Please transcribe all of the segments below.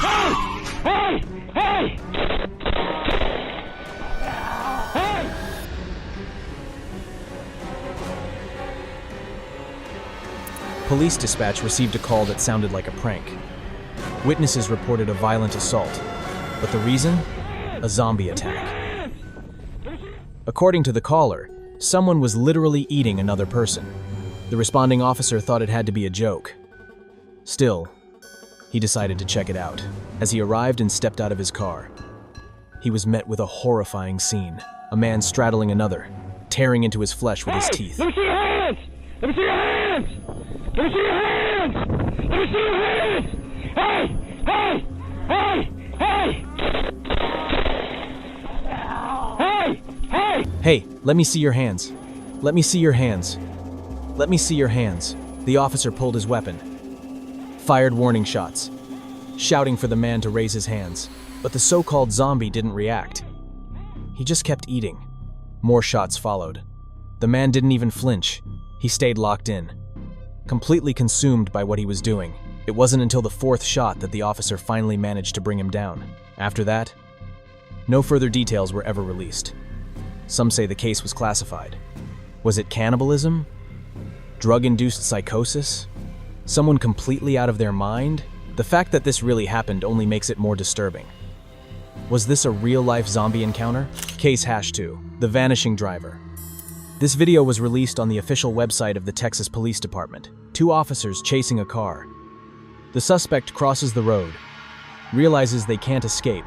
Hey! Hey! Hey! Police dispatch received a call that sounded like a prank. Witnesses reported a violent assault, but the reason? A zombie attack. According to the caller, someone was literally eating another person. The responding officer thought it had to be a joke. Still, he decided to check it out. As he arrived and stepped out of his car, he was met with a horrifying scene. A man straddling another, tearing into his flesh with his teeth. Let me see your hands! Let me see your hands! Let me see your hands! Let me see your hands! Hey! Hey! Hey! Hey! Hey! Hey! Hey, let me see your hands. Let me see your hands. Let me see your hands. The officer pulled his weapon, fired warning shots, shouting for the man to raise his hands. But the so-called zombie didn't react. He just kept eating. More shots followed. The man didn't even flinch. He stayed locked in, completely consumed by what he was doing. It wasn't until the fourth shot that the officer finally managed to bring him down. After that, no further details were ever released. Some say the case was classified. Was it cannibalism? Drug-induced psychosis? Someone completely out of their mind? The fact that this really happened only makes it more disturbing. Was this a real-life zombie encounter? Case #2, the Vanishing Driver. This video was released on the official website of the Texas Police Department. Two officers chasing a car. The suspect crosses the road, realizes they can't escape,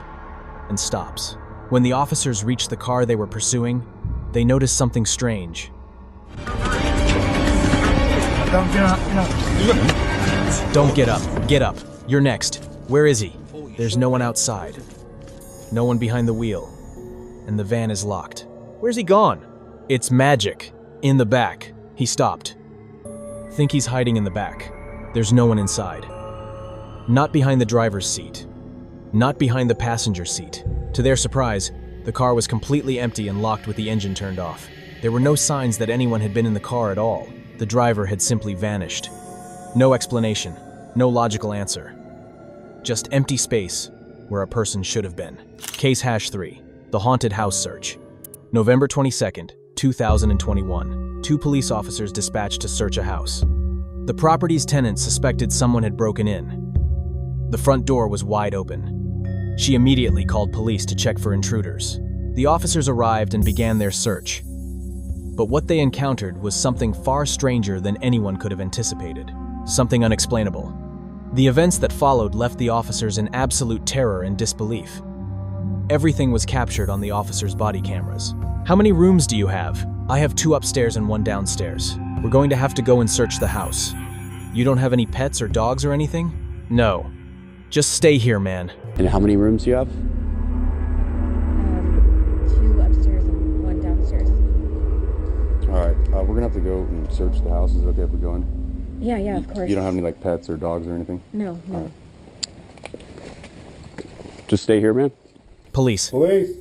and stops. When the officers reach the car they were pursuing, they notice something strange. Don't get up, get up. Don't get up. Get up. You're next. Where is he? There's no one outside. No one behind the wheel. And the van is locked. Where's he gone? It's magic. In the back. He stopped. Think he's hiding in the back. There's no one inside. Not behind the driver's seat. Not behind the passenger seat. To their surprise, the car was completely empty and locked with the engine turned off. There were no signs that anyone had been in the car at all. The driver had simply vanished. No explanation, no logical answer. Just empty space where a person should have been. Case #3, the haunted house search. November 22nd, 2021. Two police officers dispatched to search a house. The property's tenants suspected someone had broken in. The front door was wide open. She immediately called police to check for intruders. The officers arrived and began their search. But what they encountered was something far stranger than anyone could have anticipated. Something unexplainable. The events that followed left the officers in absolute terror and disbelief. Everything was captured on the officers' body cameras. How many rooms do you have? I have 2 upstairs and 1 downstairs. We're going to have to go and search the house. You don't have any pets or dogs or anything? No. Just stay here, man. And how many rooms do you have? 2 upstairs and 1 downstairs. All right, we're gonna have to go and search the house. Is it okay if we go in? Yeah, of course. You don't have any like pets or dogs or anything? No. Just stay here, man. Police. Police!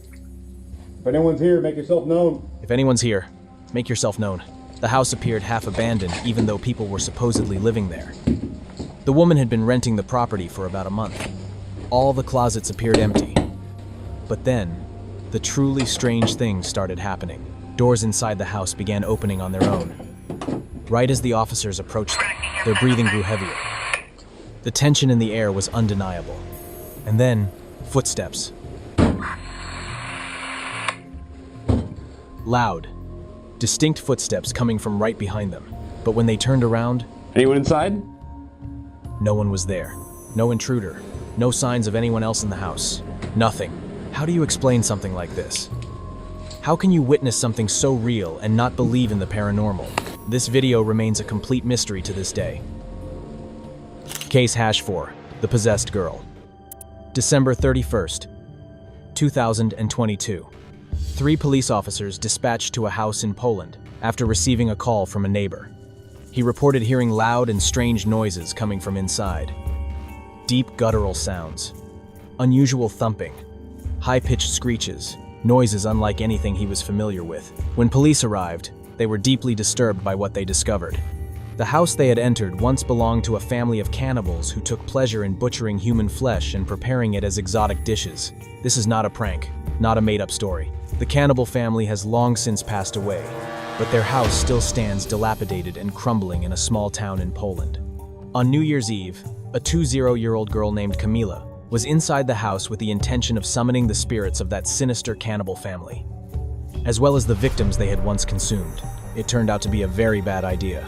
If anyone's here, make yourself known. If anyone's here, make yourself known. The house appeared half abandoned, even though people were supposedly living there. The woman had been renting the property for about a month. All the closets appeared empty. But then, the truly strange things started happening. Doors inside the house began opening on their own. Right as the officers approached them, their breathing grew heavier. The tension in the air was undeniable. And then, footsteps. Loud, distinct footsteps coming from right behind them. But when they turned around, Anyone inside? no one was there. No intruder. No signs of anyone else in the house. Nothing. How do you explain something like this? How can you witness something so real and not believe in the paranormal? This video remains a complete mystery to this day. Case #4, the possessed girl. December 31st, 2022. 3 police officers dispatched to a house in Poland after receiving a call from a neighbor. He reported hearing loud and strange noises coming from inside. Deep guttural sounds, unusual thumping, high-pitched screeches, noises unlike anything he was familiar with. When police arrived, they were deeply disturbed by what they discovered. The house they had entered once belonged to a family of cannibals who took pleasure in butchering human flesh and preparing it as exotic dishes. This is not a prank, not a made-up story. The cannibal family has long since passed away, but their house still stands dilapidated and crumbling in a small town in Poland. On New Year's Eve, a 20-year-old girl named Camila was inside the house with the intention of summoning the spirits of that sinister cannibal family, as well as the victims they had once consumed. It turned out to be a very bad idea.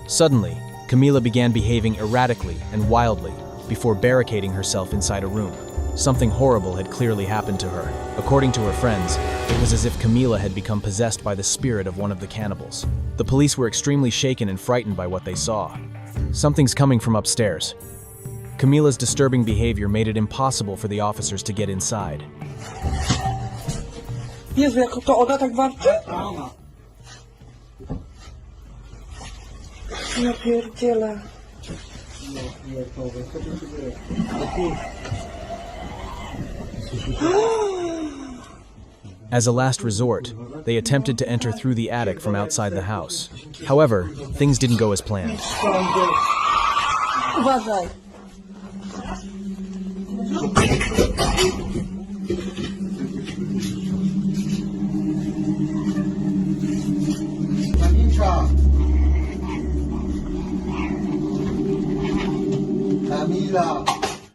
Suddenly, Camila began behaving erratically and wildly before barricading herself inside a room. Something horrible had clearly happened to her. According to her friends, it was as if Camila had become possessed by the spirit of one of the cannibals. The police were extremely shaken and frightened by what they saw. Something's coming from upstairs. Camila's disturbing behavior made it impossible for the officers to get inside. Jezu, jak to ona tak warczy? Ja pierdzielę. As a last resort, they attempted to enter through the attic from outside the house. However, things didn't go as planned. Uważaj.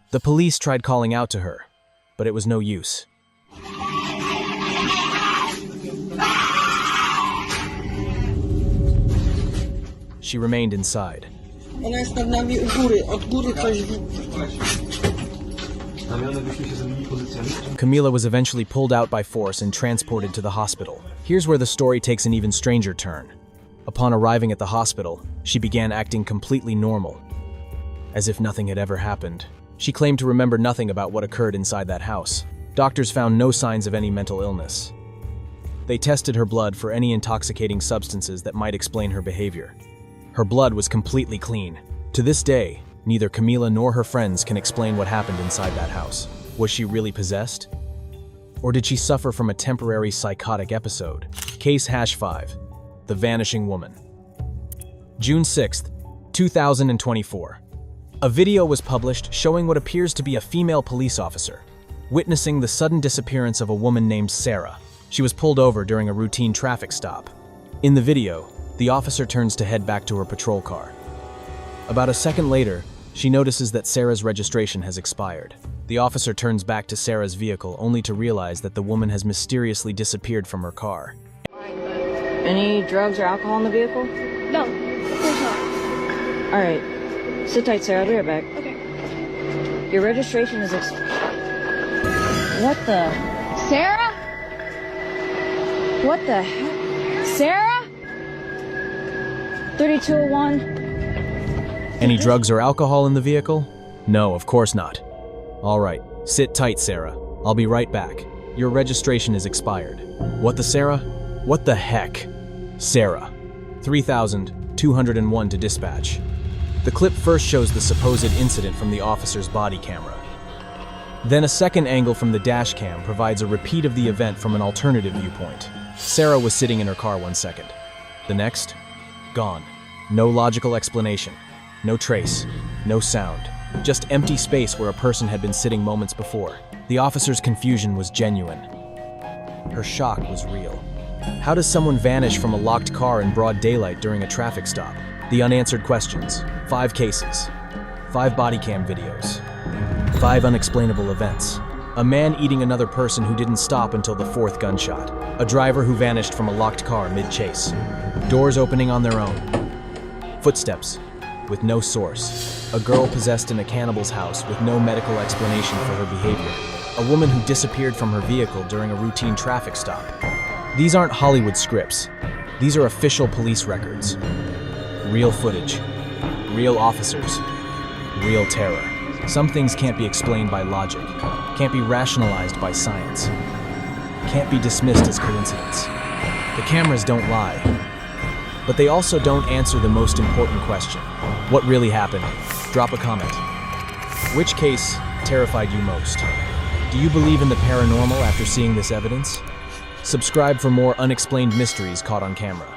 The police tried calling out to her, but it was no use. She remained inside. Ona jest nad nami u góry, od góry coś Camila was eventually pulled out by force and transported to the hospital. Here's where the story takes an even stranger turn. Upon arriving at the hospital, she began acting completely normal, as if nothing had ever happened. She claimed to remember nothing about what occurred inside that house. Doctors found no signs of any mental illness. They tested her blood for any intoxicating substances that might explain her behavior. Her blood was completely clean. To this day, neither Camila nor her friends can explain what happened inside that house. Was she really possessed? Or did she suffer from a temporary psychotic episode? Case #5, The Vanishing Woman. June 6th, 2024. A video was published showing what appears to be a female police officer witnessing the sudden disappearance of a woman named Sarah. She was pulled over during a routine traffic stop. In the video, the officer turns to head back to her patrol car. About a second later, she notices that Sarah's registration has expired. The officer turns back to Sarah's vehicle only to realize that the woman has mysteriously disappeared from her car. Any drugs or alcohol in the vehicle? No, of course not. All right. Sit tight, Sarah. I'll be right back. Okay. Your registration is What the? Sarah? What the heck? Sarah? 3201. Any drugs or alcohol in the vehicle? No, of course not. All right, sit tight, Sarah. I'll be right back. Your registration is expired. What the Sarah? What the heck? Sarah. 3201 to dispatch. The clip first shows the supposed incident from the officer's body camera. Then a second angle from the dash cam provides a repeat of the event from an alternative viewpoint. Sarah was sitting in her car 1 second. The next? Gone. No logical explanation. No trace. No sound. Just empty space where a person had been sitting moments before. The officer's confusion was genuine. Her shock was real. How does someone vanish from a locked car in broad daylight during a traffic stop? The unanswered questions. 5 cases. 5 body cam videos. 5 unexplainable events. A man eating another person who didn't stop until the 4th gunshot. A driver who vanished from a locked car mid-chase. Doors opening on their own. Footsteps with no source. A girl possessed in a cannibal's house with no medical explanation for her behavior. A woman who disappeared from her vehicle during a routine traffic stop. These aren't Hollywood scripts. These are official police records. Real footage. Real officers. Real terror. Some things can't be explained by logic. Can't be rationalized by science. Can't be dismissed as coincidence. The cameras don't lie. But they also don't answer the most important question. What really happened? Drop a comment. Which case terrified you most? Do you believe in the paranormal after seeing this evidence? Subscribe for more unexplained mysteries caught on camera.